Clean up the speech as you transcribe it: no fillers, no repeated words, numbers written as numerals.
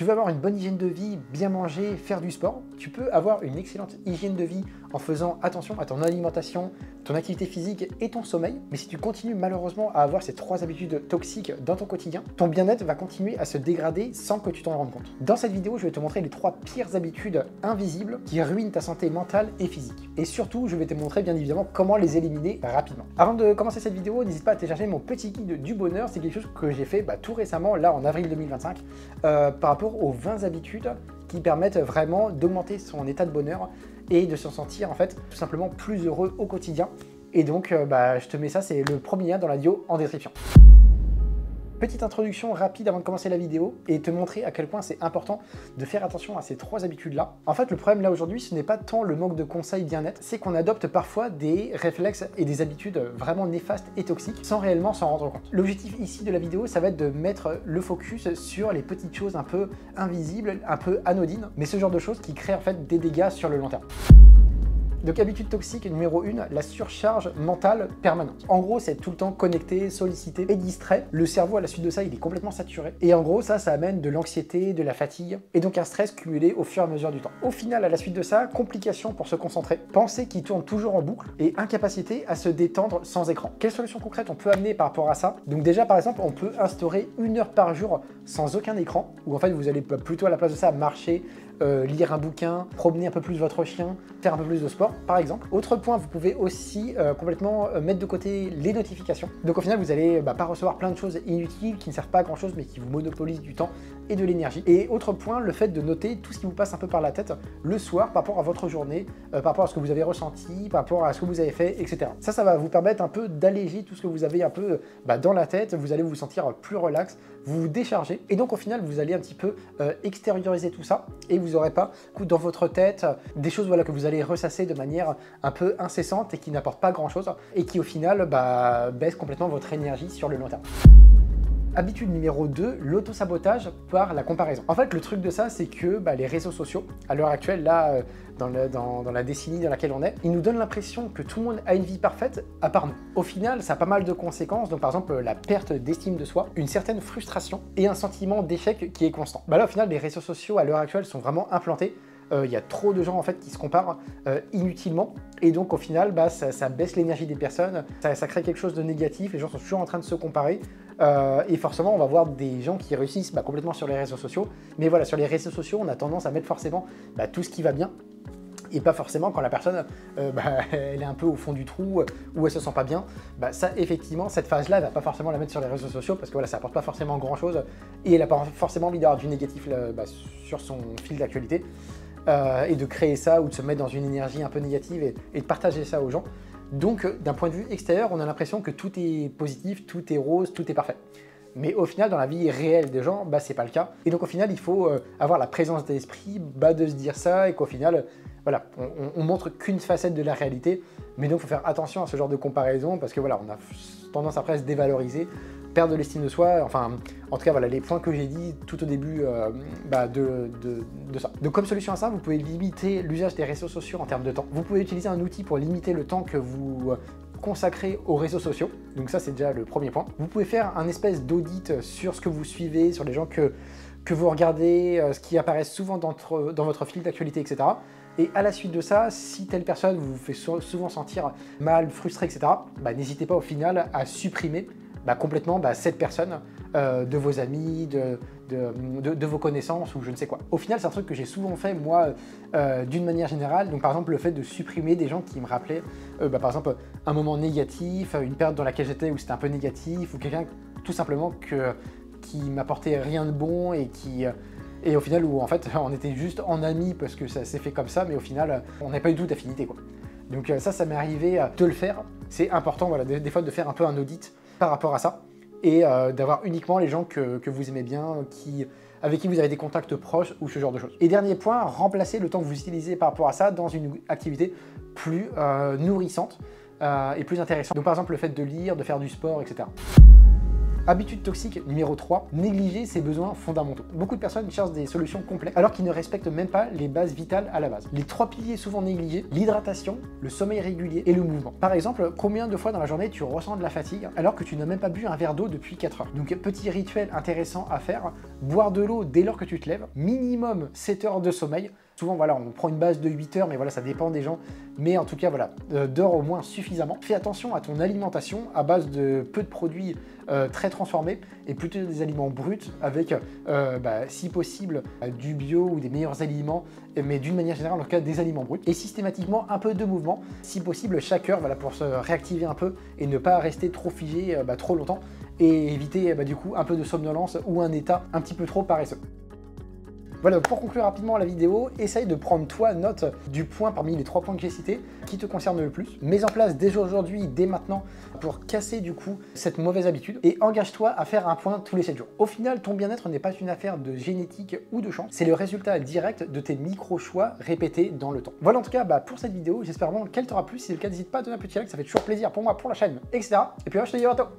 Tu veux avoir une bonne hygiène de vie, bien manger, faire du sport. Tu peux avoir une excellente hygiène de vie en faisant attention à ton alimentation, ton activité physique et ton sommeil. Mais si tu continues malheureusement à avoir ces 3 habitudes toxiques dans ton quotidien, ton bien-être va continuer à se dégrader sans que tu t'en rendes compte. Dans cette vidéo, je vais te montrer les 3 pires habitudes invisibles qui ruinent ta santé mentale et physique. Et surtout, je vais te montrer bien évidemment comment les éliminer rapidement. Avant de commencer cette vidéo, n'hésite pas à télécharger mon petit guide du bonheur. C'est quelque chose que j'ai fait tout récemment, là en avril 2025, par rapport aux 20 habitudes qui permettent vraiment d'augmenter son état de bonheur et de se sentir en fait tout simplement plus heureux au quotidien. Et donc je te mets ça, c'est le premier lien dans la bio en description. Petite introduction rapide avant de commencer la vidéo et te montrer à quel point c'est important de faire attention à ces 3 habitudes-là. En fait, le problème là aujourd'hui, ce n'est pas tant le manque de conseils bien-être, c'est qu'on adopte parfois des réflexes et des habitudes vraiment néfastes et toxiques sans réellement s'en rendre compte. L'objectif ici de la vidéo, ça va être de mettre le focus sur les petites choses un peu invisibles, un peu anodines, mais ce genre de choses qui créent en fait des dégâts sur le long terme. Donc habitude toxique numéro 1, la surcharge mentale permanente. En gros, c'est tout le temps connecté, sollicité et distrait. Le cerveau à la suite de ça, il est complètement saturé. Et en gros, ça amène de l'anxiété, de la fatigue et donc un stress cumulé au fur et à mesure du temps. Au final, à la suite de ça, complications pour se concentrer, pensée qui tourne toujours en boucle et incapacité à se détendre sans écran. Quelles solutions concrètes on peut amener par rapport à ça? Donc déjà, par exemple, on peut instaurer 1 heure par jour sans aucun écran, où en fait vous allez plutôt à la place de ça marcher, lire un bouquin, promener un peu plus votre chien, faire un peu plus de sport, par exemple. Autre point, vous pouvez aussi complètement mettre de côté les notifications. Donc au final, vous allez pas recevoir plein de choses inutiles qui ne servent pas à grand chose, mais qui vous monopolisent du temps et de l'énergie. Et autre point, le fait de noter tout ce qui vous passe un peu par la tête le soir par rapport à votre journée, par rapport à ce que vous avez ressenti, par rapport à ce que vous avez fait, etc. Ça va vous permettre un peu d'alléger tout ce que vous avez un peu dans la tête. Vous allez vous sentir plus relax, vous vous déchargez. Et donc au final, vous allez un petit peu extérioriser tout ça et vous n'aurez pas dans votre tête des choses que vous allez ressasser de manière un peu incessante et qui n'apportent pas grand chose et qui au final baissent complètement votre énergie sur le long terme. Habitude numéro 2, l'auto-sabotage par la comparaison. En fait, le truc de ça, c'est que les réseaux sociaux, à l'heure actuelle, là, dans la décennie dans laquelle on est, ils nous donnent l'impression que tout le monde a une vie parfaite, à part nous. Au final, ça a pas mal de conséquences, donc par exemple, la perte d'estime de soi, une certaine frustration et un sentiment d'échec qui est constant. Là, au final, les réseaux sociaux, à l'heure actuelle, sont vraiment implantés. Il y a trop de gens en fait qui se comparent inutilement et donc au final ça baisse l'énergie des personnes, ça crée quelque chose de négatif, les gens sont toujours en train de se comparer et forcément on va voir des gens qui réussissent complètement sur les réseaux sociaux, mais voilà, sur les réseaux sociaux on a tendance à mettre forcément tout ce qui va bien et pas forcément quand la personne elle est un peu au fond du trou ou elle se sent pas bien. Ça effectivement, cette phase-là, elle va pas forcément la mettre sur les réseaux sociaux parce que voilà, ça apporte pas forcément grand-chose et elle a pas forcément envie d'avoir du négatif sur son fil d'actualité. Et de créer ça ou de se mettre dans une énergie un peu négative et de partager ça aux gens. Donc d'un point de vue extérieur, on a l'impression que tout est positif, tout est rose, tout est parfait. Mais au final, dans la vie réelle des gens, c'est pas le cas. Et donc au final, il faut avoir la présence d'esprit de se dire ça et qu'au final, voilà, on montre qu'une facette de la réalité. Mais donc il faut faire attention à ce genre de comparaison parce que voilà, on a tendance après à se dévaloriser, perdre de l'estime de soi, enfin en tout cas voilà les points que j'ai dit tout au début de ça. Donc comme solution à ça, vous pouvez limiter l'usage des réseaux sociaux en termes de temps. Vous pouvez utiliser un outil pour limiter le temps que vous consacrez aux réseaux sociaux, donc ça c'est déjà le premier point. Vous pouvez faire un espèce d'audit sur ce que vous suivez, sur les gens que vous regardez, ce qui apparaît souvent dans votre fil d'actualité, etc. Et à la suite de ça, si telle personne vous fait souvent sentir mal, frustré, etc., n'hésitez pas au final à supprimer complètement cette personne de vos amis, de vos connaissances ou je ne sais quoi. Au final, c'est un truc que j'ai souvent fait, moi, d'une manière générale. Donc, par exemple, le fait de supprimer des gens qui me rappelaient, par exemple, un moment négatif, une période dans laquelle j'étais où c'était un peu négatif, ou quelqu'un, tout simplement, qui m'apportait rien de bon et au final, où en fait, on était juste en amis parce que ça s'est fait comme ça, mais au final, on n'avait pas du tout d'affinité, quoi. Donc ça m'est arrivé de le faire. C'est important, voilà, des fois, de faire un peu un audit par rapport à ça et d'avoir uniquement les gens que vous aimez bien, avec qui vous avez des contacts proches ou ce genre de choses. Et dernier point, remplacez le temps que vous utilisez par rapport à ça dans une activité plus nourrissante et plus intéressante. Donc par exemple le fait de lire, de faire du sport, etc. Habitude toxique numéro 3, négliger ses besoins fondamentaux. Beaucoup de personnes cherchent des solutions complexes alors qu'ils ne respectent même pas les bases vitales à la base. Les 3 piliers souvent négligés, l'hydratation, le sommeil régulier et le mouvement. Par exemple, combien de fois dans la journée tu ressens de la fatigue alors que tu n'as même pas bu un verre d'eau depuis 4 heures? Donc petit rituel intéressant à faire, boire de l'eau dès lors que tu te lèves, minimum 7 heures de sommeil. Souvent, voilà, on prend une base de 8 heures, mais voilà, ça dépend des gens. Mais en tout cas, voilà, dors au moins suffisamment. Fais attention à ton alimentation à base de peu de produits très transformés et plutôt des aliments bruts avec, si possible, du bio ou des meilleurs aliments, mais d'une manière générale, en tout cas, des aliments bruts. Et systématiquement, un peu de mouvement, si possible, chaque heure, voilà, pour se réactiver un peu et ne pas rester trop figé trop longtemps et éviter du coup un peu de somnolence ou un état un petit peu trop paresseux. Voilà, donc pour conclure rapidement la vidéo, essaye de prendre toi note du point parmi les 3 points que j'ai cités qui te concernent le plus. Mets en place dès aujourd'hui, dès maintenant, pour casser du coup cette mauvaise habitude et engage-toi à faire un point tous les 7 jours. Au final, ton bien-être n'est pas une affaire de génétique ou de chance, c'est le résultat direct de tes micro-choix répétés dans le temps. Voilà en tout cas pour cette vidéo, j'espère vraiment qu'elle t'aura plu. Si c'est le cas, n'hésite pas à donner un petit like, ça fait toujours plaisir pour moi, pour la chaîne, etc. Et puis moi je te dis à bientôt.